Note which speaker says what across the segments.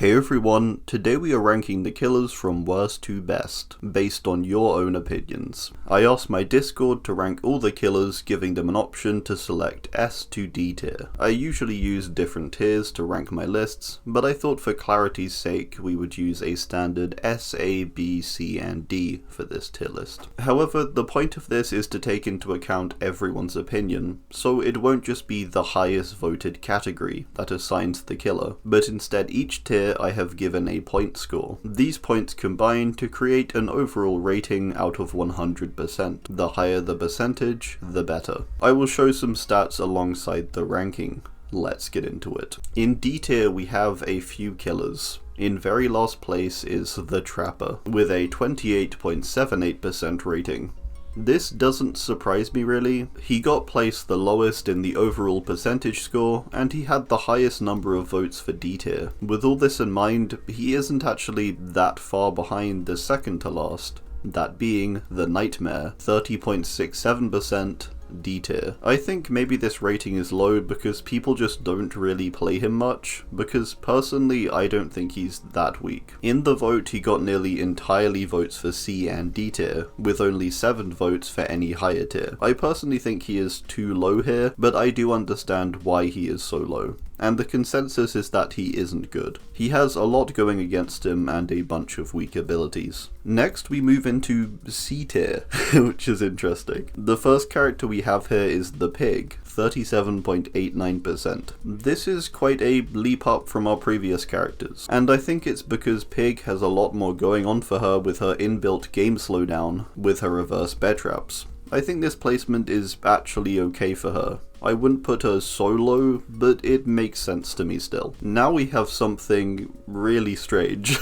Speaker 1: Hey everyone, today we are ranking the killers from worst to best, based on your own opinions. I asked my Discord to rank all the killers, giving them an option to select S to D tier. I usually use different tiers to rank my lists, but I thought for clarity's sake we would use a standard S, A, B, C, and D for this tier list. However, the point of this is to take into account everyone's opinion, so it won't just be the highest voted category that assigns the killer, but instead each tier I have given a point score. These points combine to create an overall rating out of 100%. The higher the percentage, the better. I will show some stats alongside the ranking. Let's get into it. In D tier we have a few killers. In very last place is the Trapper, with a 28.78% rating. This doesn't surprise me really. He got placed the lowest in the overall percentage score, and he had the highest number of votes for D tier. With all this in mind, he isn't actually that far behind the second to last, that being the Nightmare, 30.67%. D tier. I think maybe this rating is low because people just don't really play him much, because personally I don't think he's that weak. In the vote he got nearly entirely votes for C and D tier, with only 7 votes for any higher tier. I personally think he is too low here, but I do understand why he is so low. And the consensus is that he isn't good. He has a lot going against him and a bunch of weak abilities. Next we move into C tier, which is interesting. The first character we have here is the Pig, 37.89%. This is quite a leap up from our previous characters, and I think it's because Pig has a lot more going on for her with her inbuilt game slowdown with her reverse bear traps. I think this placement is actually okay for her. I wouldn't put her so low, but it makes sense to me still. Now we have something really strange.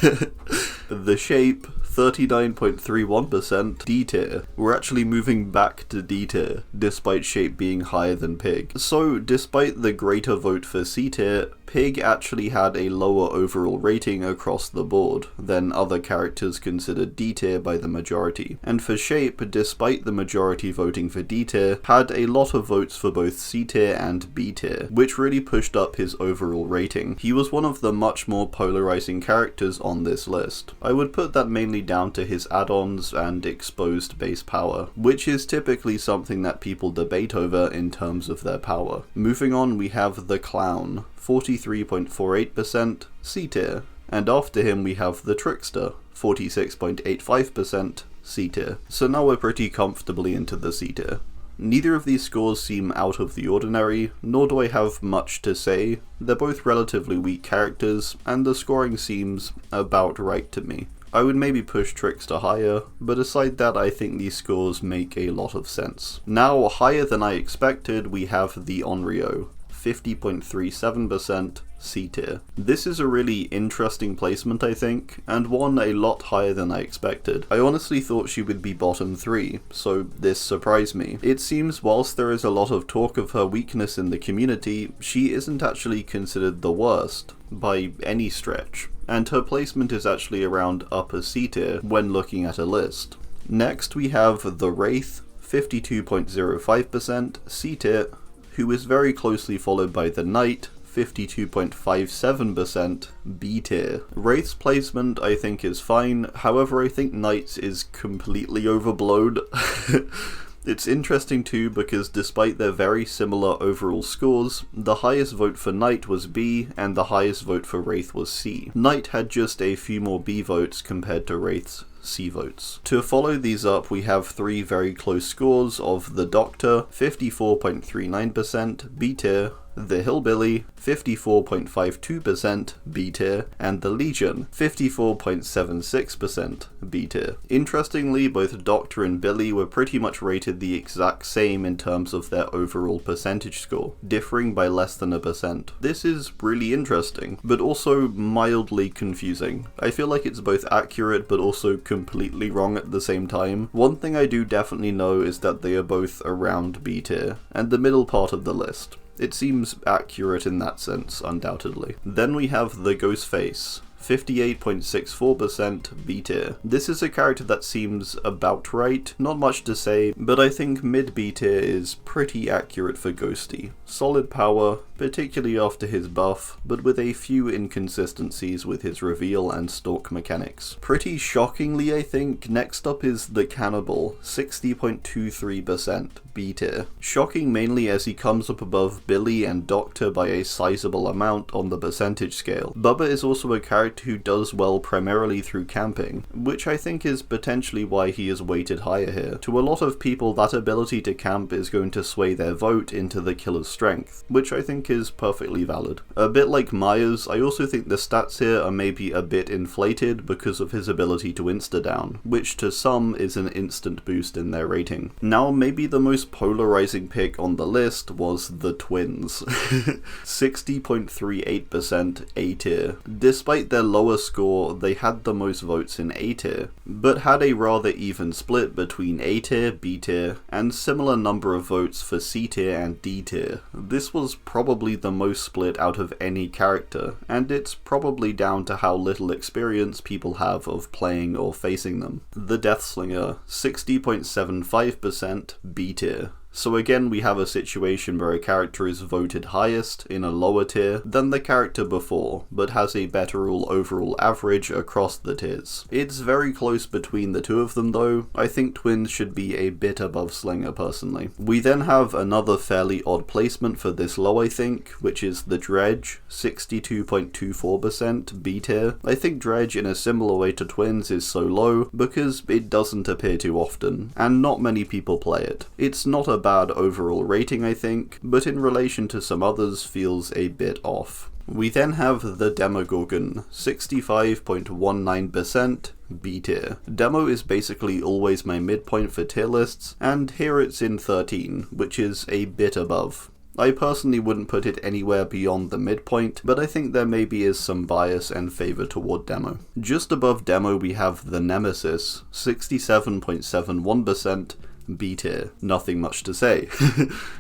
Speaker 1: The Shape, 39.31%, D tier. We're actually moving back to D tier, despite Shape being higher than Pig. So, despite the greater vote for C tier, Pig actually had a lower overall rating across the board than other characters considered D tier by the majority. And for Shape, despite the majority voting for D tier, had a lot of votes for both C tier and B tier, which really pushed up his overall rating. He was one of the much more polarizing characters on this list. I would put that mainly down to his add-ons and exposed base power, which is typically something that people debate over in terms of their power. Moving on, we have the Clown, 43.48%, C tier, and after him we have the Trickster, 46.85%, C tier. So now we're pretty comfortably into the C tier. Neither of these scores seem out of the ordinary, nor do I have much to say. They're both relatively weak characters, and the scoring seems about right to me. I would maybe push Trickster higher, but aside that I think these scores make a lot of sense. Now, higher than I expected, we have the Onryo, 50.37%, C tier. This is a really interesting placement I think, and one a lot higher than I expected. I honestly thought she would be bottom 3, so this surprised me. It seems whilst there is a lot of talk of her weakness in the community, she isn't actually considered the worst by any stretch, and her placement is actually around upper C tier when looking at a list. Next we have the Wraith, 52.05%, C tier, who is very closely followed by the Knight, 52.57%, B tier. Wraith's placement I think is fine, however I think Knight's is completely overblown. It's interesting too because despite their very similar overall scores, the highest vote for Knight was B and the highest vote for Wraith was C. Knight had just a few more B votes compared to Wraith's C votes. To follow these up, we have 3 very close scores of the Doctor, 54.39%, B tier, the Hillbilly, 54.52%, B tier, and the Legion, 54.76%, B tier. Interestingly, both Doctor and Billy were pretty much rated the exact same in terms of their overall percentage score, differing by less than 1%. This is really interesting, but also mildly confusing. I feel like it's both accurate but also completely wrong at the same time. One thing I do definitely know is that they are both around B tier, and the middle part of the list. It seems accurate in that sense, undoubtedly. Then we have the Ghostface, 58.64% B tier. This is a character that seems about right, not much to say, but I think mid B tier is pretty accurate for Ghosty. Solid power, particularly after his buff, but with a few inconsistencies with his reveal and stalk mechanics. Pretty shockingly, I think, next up is the Cannibal, 60.23% B tier. Shocking mainly as he comes up above Billy and Doctor by a sizable amount on the percentage scale. Bubba is also a character who does well primarily through camping, which I think is potentially why he is weighted higher here. To a lot of people, that ability to camp is going to sway their vote into the killer's strength, which I think is perfectly valid. A bit like Myers, I also think the stats here are maybe a bit inflated because of his ability to insta-down, which to some is an instant boost in their rating. Now, maybe the most polarizing pick on the list was the Twins. 60.38% A tier. Despite their lower score, they had the most votes in A tier, but had a rather even split between A tier, B tier, and similar number of votes for C tier and D tier. This was probably the most split out of any character, and it's probably down to how little experience people have of playing or facing them. The Deathslinger, 60.75% B tier. So again, we have a situation where a character is voted highest in a lower tier than the character before, but has a better overall average across the tiers. It's very close between the two of them though. I think Twins should be a bit above Slinger personally. We then have another fairly odd placement for this low I think, which is the Dredge, 62.24% B tier. I think Dredge in a similar way to Twins is so low because it doesn't appear too often, and not many people play it. It's not a bad overall rating I think, but in relation to some others feels a bit off. We then have the Demogorgon, 65.19% B tier. Demo is basically always my midpoint for tier lists, and here it's in 13, which is a bit above. I personally wouldn't put it anywhere beyond the midpoint, but I think there maybe is some bias and favour toward Demo. Just above Demo we have the Nemesis, 67.71% B tier. Nothing much to say.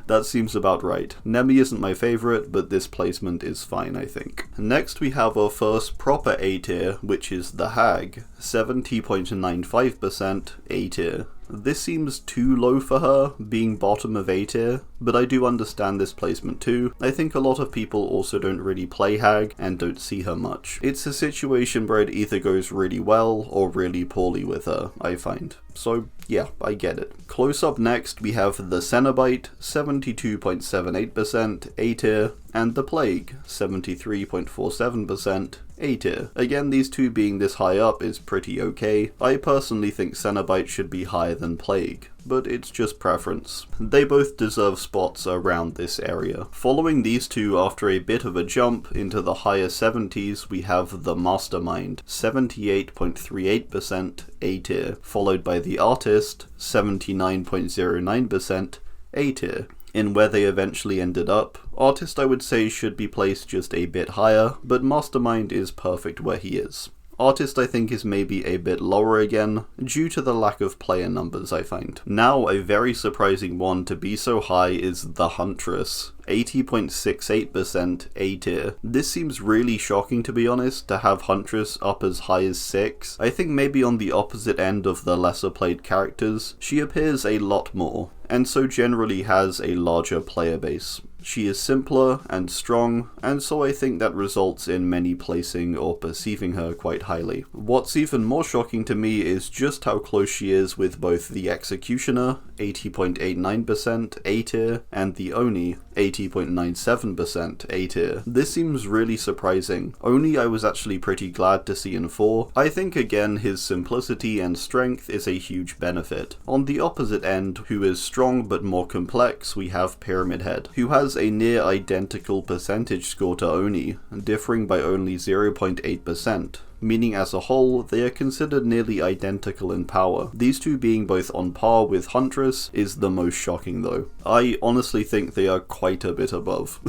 Speaker 1: That seems about right. Nemi isn't my favourite, but this placement is fine I think. Next we have our first proper A tier, which is the Hag, 70.95% A tier. This seems too low for her, being bottom of A tier, but I do understand this placement too. I think a lot of people also don't really play Hag and don't see her much. It's a situation where it either goes really well or really poorly with her, I find. So yeah, I get it. Close up next we have the Cenobite, 72.78% A tier, and the Plague, 73.47% A tier. Again, these two being this high up is pretty okay. I personally think Cenobite should be higher than Plague, but it's just preference. They both deserve spots around this area. Following these two after a bit of a jump into the higher 70s, we have the Mastermind, 78.38% A tier, followed by the Artist, 79.09% A tier. In where they eventually ended up, Artist I would say should be placed just a bit higher, but Mastermind is perfect where he is. Artist I think is maybe a bit lower again, due to the lack of player numbers I find. Now a very surprising one to be so high is the Huntress, 80.68% A tier. This seems really shocking to be honest, to have Huntress up as high as 6. I think maybe on the opposite end of the lesser played characters, she appears a lot more, and so generally has a larger player base. She is simpler and strong, and so I think that results in many placing or perceiving her quite highly. What's even more shocking to me is just how close she is with both the Executioner, 80.89% A tier, and the Oni, 80.97% A tier. This seems really surprising. Oni I was actually pretty glad to see in 4. I think again his simplicity and strength is a huge benefit. On the opposite end, who is strong but more complex, we have Pyramid Head, who has a near identical percentage score to Oni, differing by only 0.8%. Meaning as a whole, they are considered nearly identical in power. These two being both on par with Huntress is the most shocking though. I honestly think they are quite a bit above.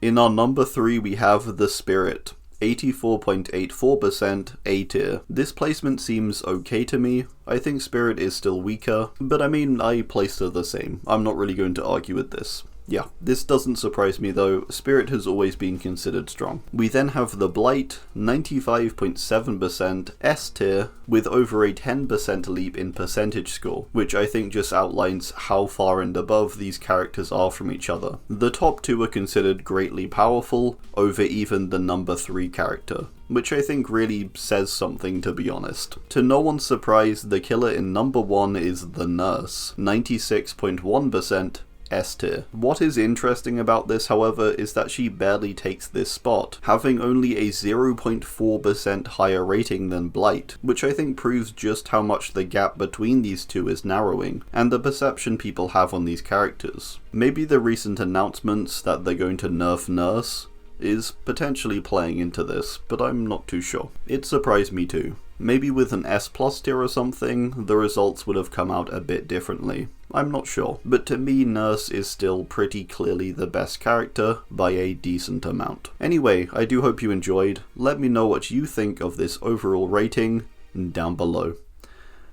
Speaker 1: In our number 3 we have the Spirit, 84.84% A tier. This placement seems okay to me. I think Spirit is still weaker, but I mean, I placed her the same. I'm not really going to argue with this. Yeah, this doesn't surprise me though, Spirit has always been considered strong. We then have the Blight, 95.7% S tier, with over a 10% leap in percentage score, which I think just outlines how far and above these characters are from each other. The top two are considered greatly powerful over even the number 3 character, which I think really says something, to be honest. To no one's surprise, the killer in number 1 is the Nurse, 96.1% S tier. What is interesting about this, however, is that she barely takes this spot, having only a 0.4% higher rating than Blight, which I think proves just how much the gap between these two is narrowing, and the perception people have on these characters. Maybe the recent announcements that they're going to nerf Nurse is potentially playing into this, but I'm not too sure. It surprised me too. Maybe with an S+ tier or something, the results would have come out a bit differently. I'm not sure, but to me Nurse is still pretty clearly the best character by a decent amount. Anyway, I do hope you enjoyed. Let me know what you think of this overall rating down below.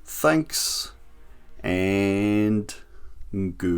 Speaker 1: Thanks, and goodbye.